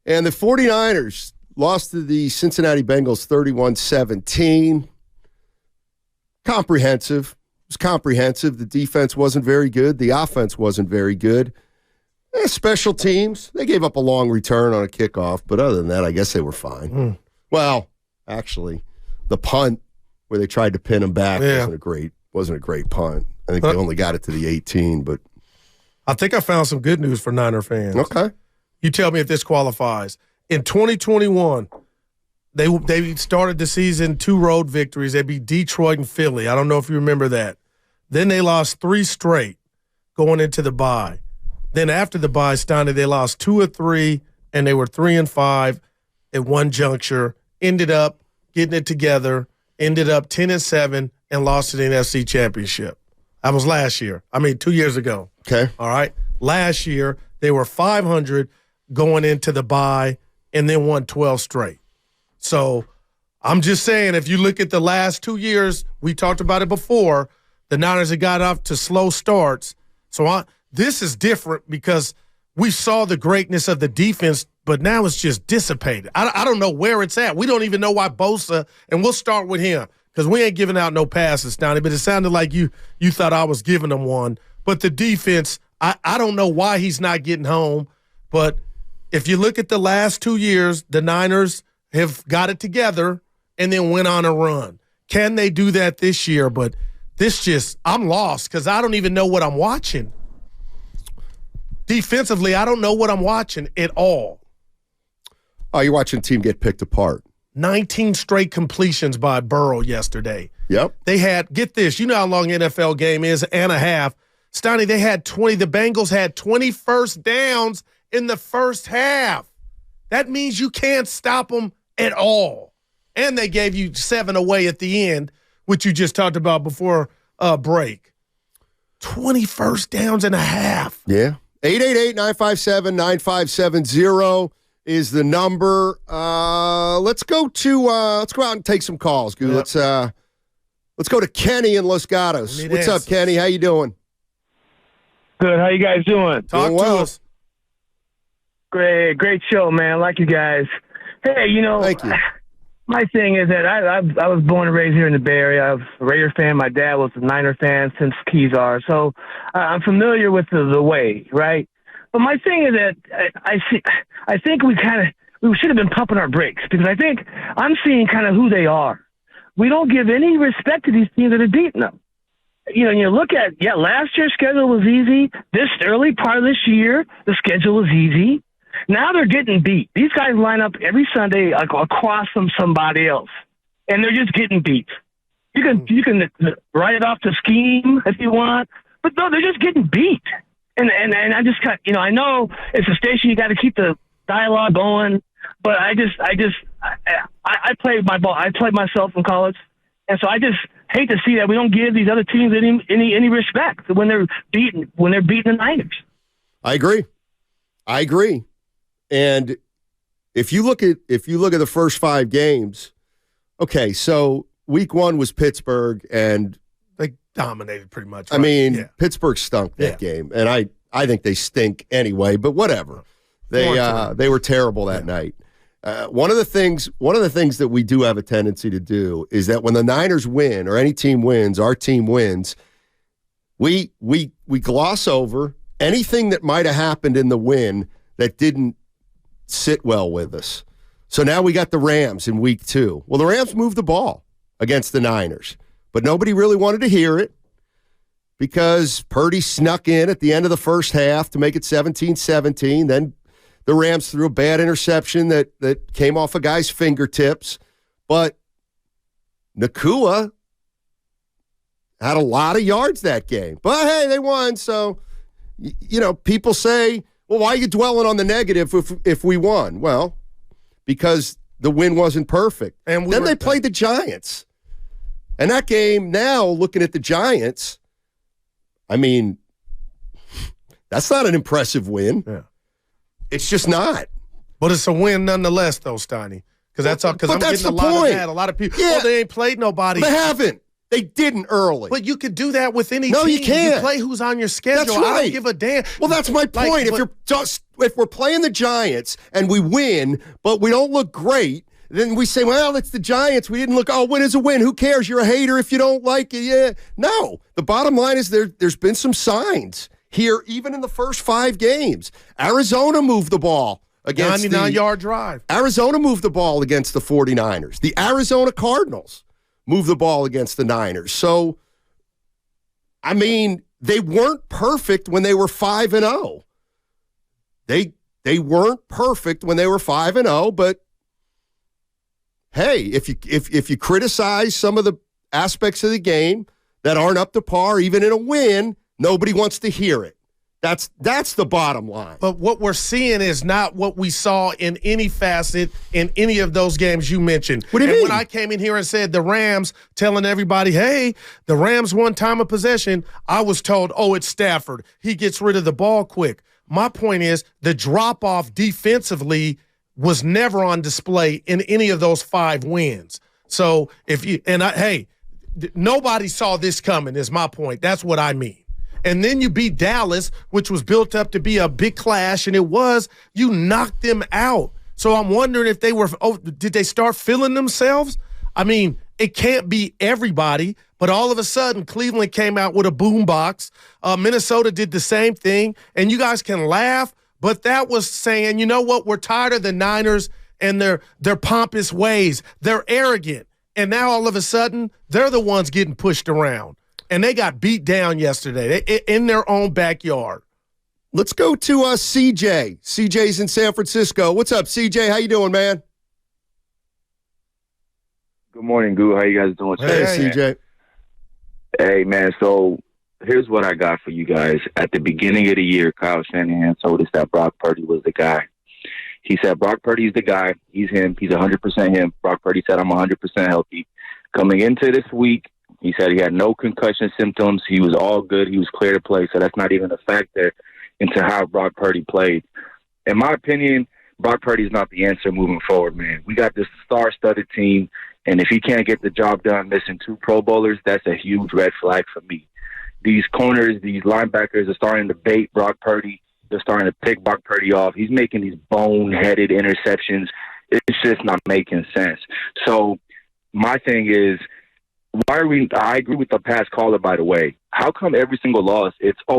And the 49ers lost to the Cincinnati Bengals 31-17. Comprehensive. It was comprehensive. The defense wasn't very good. The offense wasn't very good. Special teams, they gave up a long return on a kickoff, but other than that, I guess they were fine. Well, actually, the punt where they tried to pin him back wasn't a great punt. I think they only got it to the 18, but I think I found some good news for Niner fans. Okay. You tell me if this qualifies. In 2021, they started the season 2 road victories. They beat Detroit and Philly. I don't know if you remember that. Then they lost 3 straight going into the bye. Then after the bye, Steiny, they lost 2 of 3, and they were 3-5 at one juncture. Ended up getting it together. Ended up 10-7 and lost to the NFC Championship. That was last year. 2 years ago. Okay. All right. Last year, they were 500 going into the bye and then won 12 straight. So I'm just saying, if you look at the last 2 years, we talked about it before, the Niners have got off to slow starts. So this is different because we saw the greatness of the defense, but now it's just dissipated. I don't know where it's at. We don't even know why Bosa, and we'll start with him because we ain't giving out no passes, Donnie, but it sounded like you thought I was giving him one. But the defense, I don't know why he's not getting home, but if you look at the last 2 years, the Niners have got it together and then went on a run. Can they do that this year? But I'm lost because I don't even know what I'm watching. Defensively, I don't know what I'm watching at all. Oh, you're watching a team get picked apart. 19 straight completions by Burrow yesterday. Yep. They had, get this, you know how long an NFL game is, and a half. Steiny, the Bengals had 20 first downs in the first half. That means you can't stop them at all. And they gave you 7 away at the end, which you just talked about before break. 20 first downs and a half. Yeah. 888-957-9570 is the number. Let's go out and take some calls. Yep. Let's go to Kenny in Los Gatos. What's up, Kenny? How you doing? Good. How you guys doing? Talk to us. Great show, man. I like you guys. Hey, thank you. My thing is that I was born and raised here in the Bay Area. I was a Raider fan. My dad was a Niner fan since Kezar. So I'm familiar with the way, right? But my thing is that I think we should have been pumping our brakes because I think I'm seeing kind of who they are. We don't give any respect to these teams that are beating them. You look at, last year's schedule was easy. This early part of this year, the schedule was easy. Now they're getting beat. These guys line up every Sunday across from somebody else, and they're just getting beat. You can write it off the scheme if you want, but no, they're just getting beat. And I just I know it's a station, you got to keep the dialogue going, but I played my ball. I played myself in college, and so I just hate to see that we don't give these other teams any respect when they're beating the Niners. I agree. And if you look at the first 5 games, okay, so week 1 was Pittsburgh, and they dominated pretty much. Right? Pittsburgh stunk that game, and I think they stink anyway. But whatever, they were terrible that night. One of the things that we do have a tendency to do is that when the Niners win or any team wins, our team wins, we gloss over anything that might have happened in the win that didn't sit well with us. So now we got the Rams in week 2. Well, the Rams moved the ball against the Niners, but nobody really wanted to hear it because Purdy snuck in at the end of the first half to make it 17-17. Then the Rams threw a bad interception that came off a guy's fingertips. But Nakua had a lot of yards that game. But, hey, they won. So, people say, well, why are you dwelling on the negative if we won? Well, because the win wasn't perfect. And then they played the Giants. And that game now, looking at the Giants, that's not an impressive win. Yeah. It's just not. But it's a win nonetheless, though, Steiny. Because I'm getting a lot of that. A lot of people, they ain't played nobody. They haven't. They didn't early. But you could do that with any team. You can't. You play who's on your schedule. That's right. I don't give a damn. Well, that's my point. If we're playing the Giants and we win, but we don't look great, then we say, well, it's the Giants. We didn't look, win is a win. Who cares? You're a hater if you don't like it. Yeah. No. The bottom line is there's been some signs here, even in the first 5 games. Arizona moved the ball against 99-yard drive. Arizona moved the ball against the 49ers. The Arizona Cardinals moved the ball against the Niners. So, I mean, they weren't perfect when they were 5-0. They weren't perfect when they were 5-0, but hey, if you criticize some of the aspects of the game that aren't up to par, even in a win, nobody wants to hear it. That's the bottom line. But what we're seeing is not what we saw in any facet in any of those games you mentioned. What do you mean? When I came in here and said the Rams, telling everybody, hey, the Rams won time of possession, I was told, it's Stafford. He gets rid of the ball quick. My point is the drop-off defensively was never on display in any of those 5 wins. So nobody saw this coming is my point. That's what I mean. And then you beat Dallas, which was built up to be a big clash, and you knocked them out. So I'm wondering if did they start feeling themselves? I mean, it can't be everybody, but all of a sudden Cleveland came out with a boombox. Minnesota did the same thing, and you guys can laugh, but that was saying, you know what, we're tired of the Niners and their pompous ways. They're arrogant, and now all of a sudden they're the ones getting pushed around. And they got beat down yesterday in their own backyard. Let's go to CJ. CJ's in San Francisco. What's up, CJ? How you doing, man? Good morning, Goo. How you guys doing today? Hey, CJ. Hey, man. So here's what I got for you guys. At the beginning of the year, Kyle Shanahan told us that Brock Purdy was the guy. He said, Brock Purdy's the guy. He's him. He's 100% him. Brock Purdy said, I'm 100% healthy. Coming into this week, he said he had no concussion symptoms. He was all good. He was clear to play. So that's not even a factor into how Brock Purdy played. In my opinion, Brock Purdy is not the answer moving forward, man. We got this star-studded team, and if he can't get the job done missing 2 Pro Bowlers, that's a huge red flag for me. These corners, these linebackers are starting to bait Brock Purdy. They're starting to pick Brock Purdy off. He's making these boneheaded interceptions. It's just not making sense. So my thing is, I agree with the past caller, by the way. How come every single loss, it's, I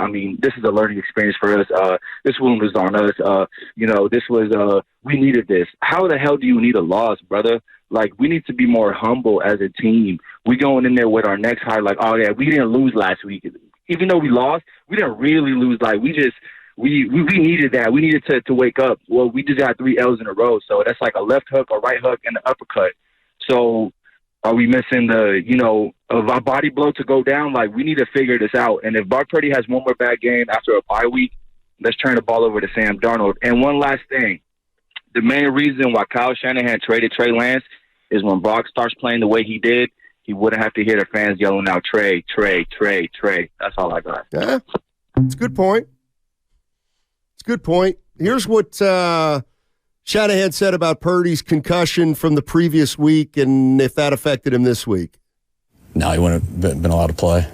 mean, this is a learning experience for us. This one was on us. We needed this. How the hell do you need a loss, brother? Like, we need to be more humble as a team. We going in there with our necks high, like, we didn't lose last week. Even though we lost, we didn't really lose. Like, we needed that. We needed to wake up. Well, we just got 3 L's in a row. So that's like a left hook, a right hook, and an uppercut. So are we missing of our body blow to go down? Like, we need to figure this out. And if Brock Purdy has one more bad game after a bye week, let's turn the ball over to Sam Darnold. And one last thing. The main reason why Kyle Shanahan traded Trey Lance is when Brock starts playing the way he did, he wouldn't have to hear the fans yelling out, Trey, Trey, Trey, Trey. That's all I got. Yeah, it's a good point. Here's what Shanahan said about Purdy's concussion from the previous week and if that affected him this week. No, he wouldn't have been allowed to play.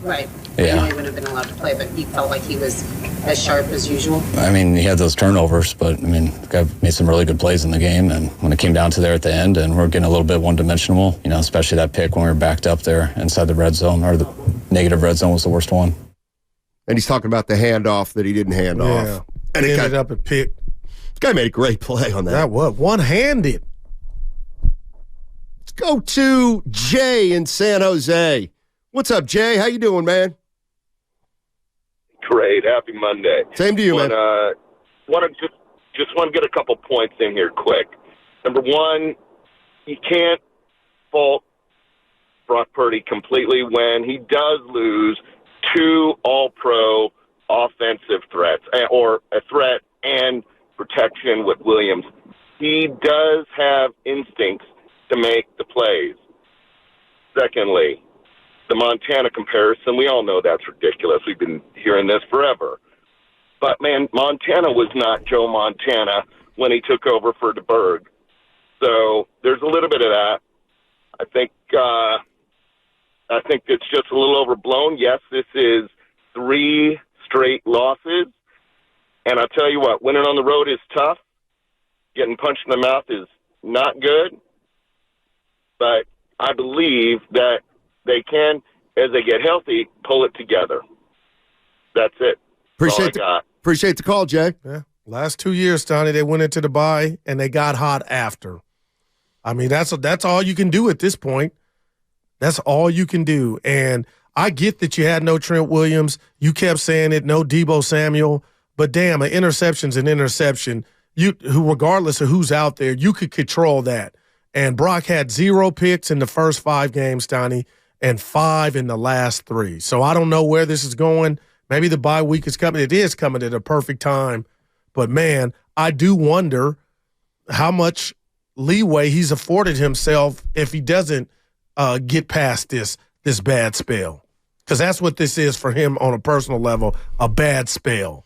Right. Yeah. He wouldn't have been allowed to play, but he felt like he was as sharp as usual. I mean, he had those turnovers, but, I mean, the guy made some really good plays in the game, and when it came down to there at the end, and we're getting a little bit one-dimensional, especially that pick when we were backed up there inside the red zone, or the negative red zone was the worst one. And he's talking about the handoff that he didn't hand off. And it ended up a pick. This guy made a great play on that. That was one-handed. Let's go to Jay in San Jose. What's up, Jay? How you doing, man? Great. Happy Monday. Same to you, man. Want to get a couple points in here quick. Number one, you can't fault Brock Purdy completely when he does lose 2 all-pro offensive threats, or a threat and protection with Williams. He does have instincts to make the plays. Secondly, the Montana comparison, we all know that's ridiculous. We've been hearing this forever. But, man, Montana was not Joe Montana when he took over for DeBerg. So there's a little bit of that. I think it's just a little overblown. Yes, this is 3 straight losses. And I'll tell you what, winning on the road is tough. Getting punched in the mouth is not good. But I believe that they can, as they get healthy, pull it together. That's it. Appreciate the call, Jay. Yeah. Last 2 years, Steiny, they went into the bye and they got hot after. I mean, that's all you can do at this point. That's all you can do. And I get that you had no Trent Williams. You kept saying it, no Deebo Samuel. But damn, an interception's an interception. Regardless of who's out there, you could control that. And Brock had 0 picks in the first 5 games, Steiny, and 5 in the last 3. So I don't know where this is going. Maybe the bye week is coming. It is coming at a perfect time. But, man, I do wonder how much leeway he's afforded himself if he doesn't get past this bad spell. Because that's what this is for him on a personal level, a bad spell.